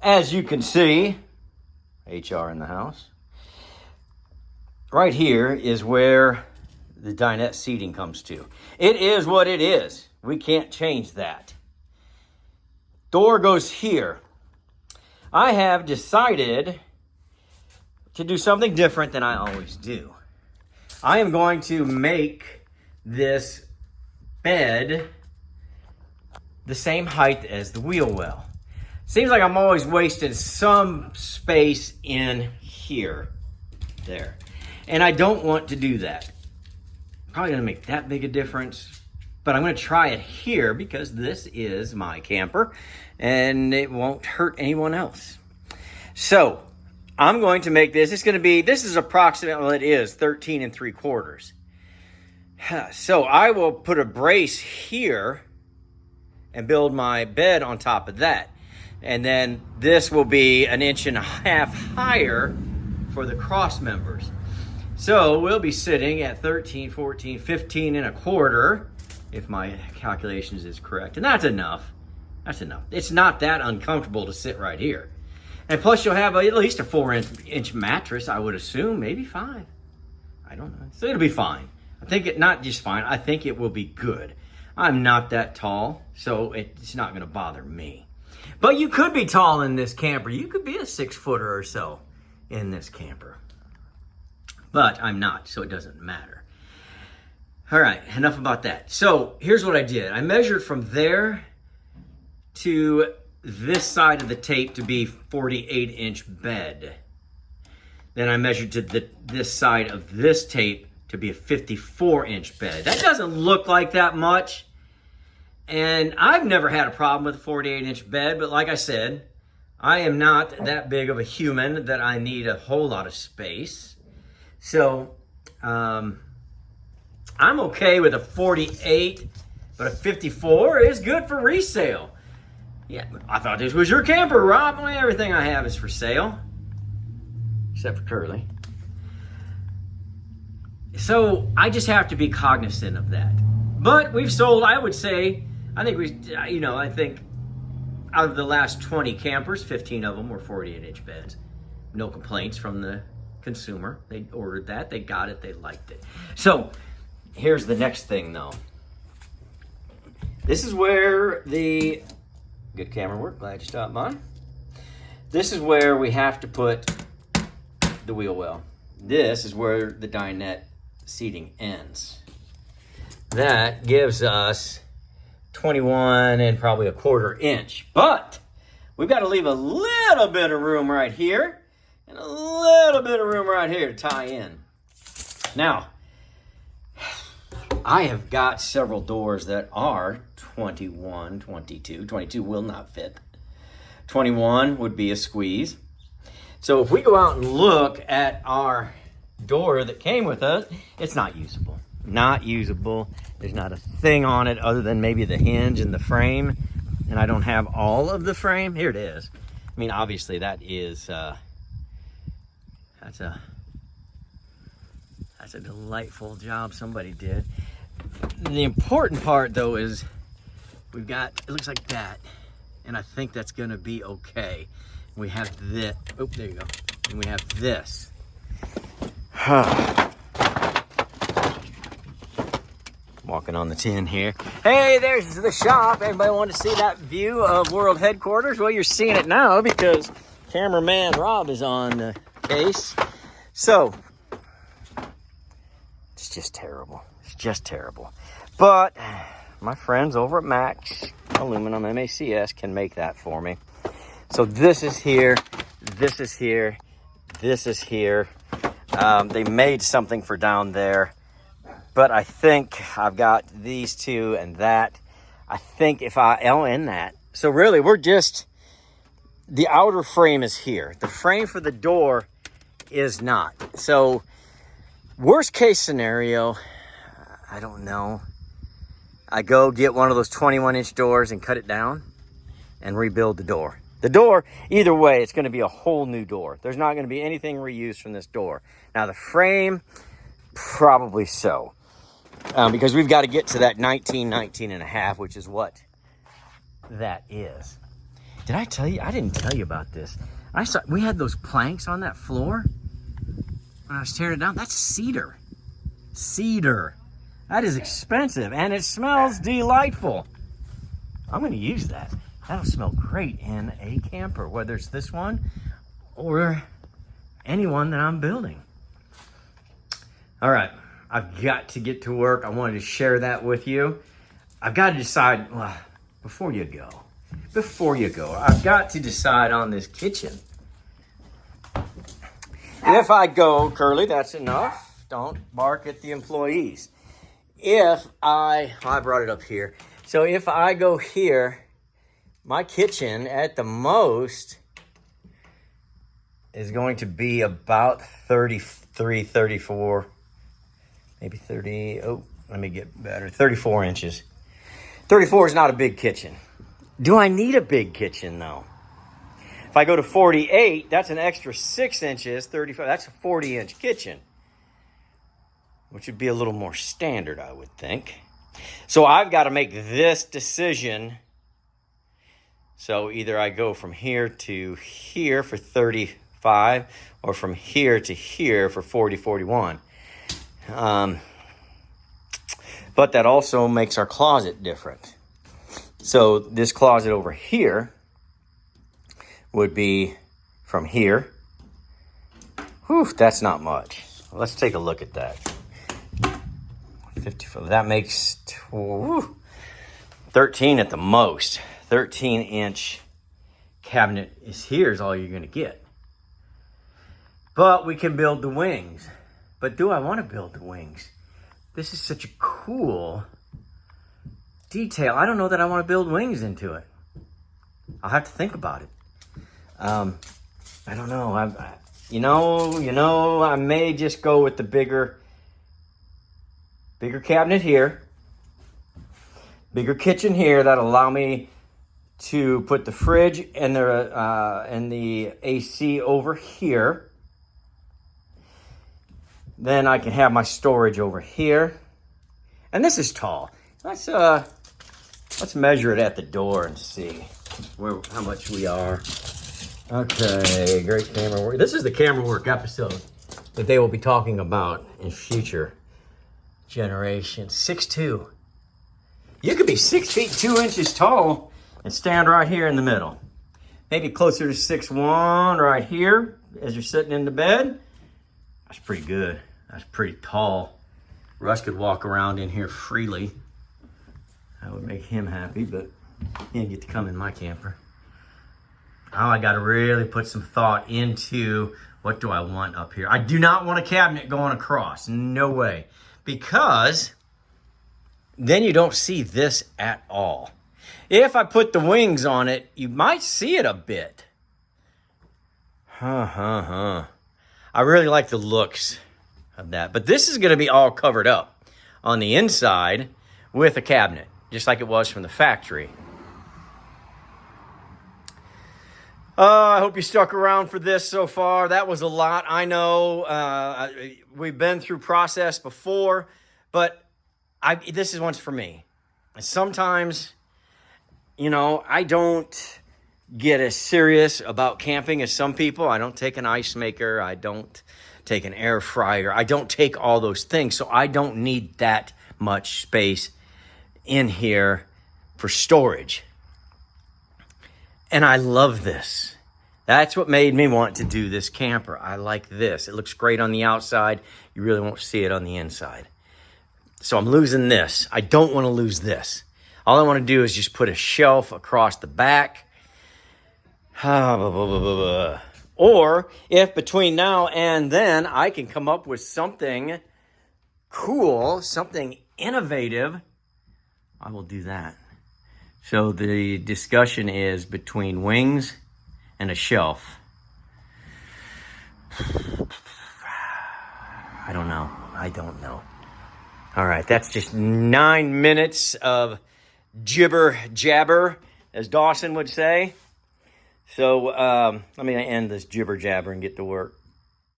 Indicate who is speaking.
Speaker 1: As you can see, HR in the house. Right here is where the dinette seating comes to. It is what it is. We can't change that. Door goes here. I have decided to do something different than I always do. I am going to make this bed the same height as the wheel well. Seems like I'm always wasting some space in here, there. And I don't want to do that. Probably gonna make that big a difference, but I'm gonna try it here because this is my camper and it won't hurt anyone else. So I'm going to make this, this is approximately, well, it is 13 3/4. So I will put a brace here and build my bed on top of that. And then this will be 1.5 inches higher for the cross members. So we'll be sitting at 13, 14, 15 1/4, if my calculations is correct. And that's enough. That's enough. It's not that uncomfortable to sit right here. And plus you'll have at least a 4-inch mattress, I would assume, maybe 5. I don't know. So it'll be fine. I think it, not just fine, I think it will be good. I'm not that tall, so it's not gonna bother me. But you could be tall in this camper. You could be a 6-footer or so in this camper. But I'm not, so it doesn't matter. All right, enough about that. So here's what I did. I measured from there to this side of the tape to be 48-inch bed. Then I measured to this side of this tape to be a 54-inch bed. That doesn't look like that much. And I've never had a problem with a 48-inch bed, but like I said, I am not that big of a human that I need a whole lot of space. So I'm okay with a 48, but a 54 is good for resale. Yeah, I thought this was your camper, Rob. Well, everything I have is for sale, except for Curly. So I just have to be cognizant of that. But we've sold, I would say, I think out of the last 20 campers, 15 of them were 48-inch beds. No complaints from the consumer. They ordered that, they got it, they liked it. So here's the next thing though. This is where the, good camera work, glad you stopped by. This is where we have to put the wheel well. This is where the dinette seating ends. That gives us 21 and probably 1/4 inch, but we've got to leave a little bit of room right here and a little bit of room right here to tie in. Now, I have got several doors that are 21, 22. 22 will not fit. 21 would be a squeeze. So if we go out and look at our door that came with us, it's not usable. Not usable. There's not a thing on it other than maybe the hinge and the frame. And I don't have all of the frame. Here it is. I mean, obviously that is, that's a delightful job somebody did. The important part though is we've got, it looks like that. And I think that's gonna be okay. We have this, oh, there you go. And we have this. Walking on the tin here. Hey, there's the shop. Everybody want to see that view of world headquarters? Well, you're seeing it now because cameraman Rob is on the case. So, it's just terrible. It's just terrible. But my friends over at Max Aluminum, MACS, can make that for me. So this is here, this is here, this is here. They made something for down there. But I think I've got these two and that. I think if I, and that. So really, we're just, the outer frame is here. The frame for the door is not. So worst case scenario, I don't know. I go get one of those 21-inch doors and cut it down and rebuild the door. The door, either way, it's going to be a whole new door. There's not going to be anything reused from this door. Now the frame, probably so. Because we've got to get to that 19 and a half, which is what that is. Did I tell you? I didn't tell you about this. We had those planks on that floor when I was tearing it down. That's cedar. Cedar. That is expensive, and it smells delightful. I'm going to use that. That'll smell great in a camper, whether it's this one or any one that I'm building. All right, I've got to get to work. I wanted to share that with you. I've got to decide, well, before you go, I've got to decide on this kitchen. If I go, Curly, that's enough. Don't bark at the employees. I brought it up here. So if I go here, my kitchen at the most is going to be about 33, 34, maybe 30. Oh, let me get better. 34 inches. 34 is not a big kitchen. Do I need a big kitchen though? If I go to 48, that's an extra 6 inches, 35, that's a 40-inch kitchen, which would be a little more standard, I would think. So I've got to make this decision. So either I go from here to here for 35 or from here to here for 40, 41. But that also makes our closet different. So this closet over here would be from here. Whew, that's not much. Let's take a look at that. 54. That makes 13 at the most. 13-inch cabinet is all you're going to get. But we can build the wings. But do I want to build the wings? This is such a cool detail. I don't know that I want to build wings into it. I'll have to think about it. I don't know. I may just go with the bigger cabinet here, bigger kitchen here. That'll allow me to put the fridge and the AC over here. Then I can have my storage over here. And this is tall. Let's measure it at the door and see how much we are. Okay, great camera work. This is the camera work episode that they will be talking about in future generations. 6'2". You could be 6 feet 2 inches tall and stand right here in the middle. Maybe closer to 6'1" right here as you're sitting in the bed. That's pretty good. That's pretty tall. Russ could walk around in here freely. That would make him happy, but he didn't get to come in my camper. Now I got to really put some thought into what do I want up here. I do not want a cabinet going across. No way. Because then you don't see this at all. If I put the wings on it, you might see it a bit. I really like the looks of that. But this is going to be all covered up on the inside with a cabinet, just like it was from the factory. I hope you stuck around for this so far. That was a lot. I know we've been through process before, but this is one's for me. And sometimes, I don't get as serious about camping as some people. I don't take an ice maker. I don't take an air fryer. I don't take all those things, so I don't need that much space in here for storage. And I love this. That's what made me want to do this camper. I like this. It looks great on the outside. You really won't see it on the inside. So I'm losing this. I don't want to lose this. All I want to do is just put a shelf across the back. Or if between now and then I can come up with something cool, something innovative, I will do that. So the discussion is between wings and a shelf. I don't know. All right, that's just 9 minutes of jibber jabber, as Dawson would say. So let me end this jibber jabber and get to work.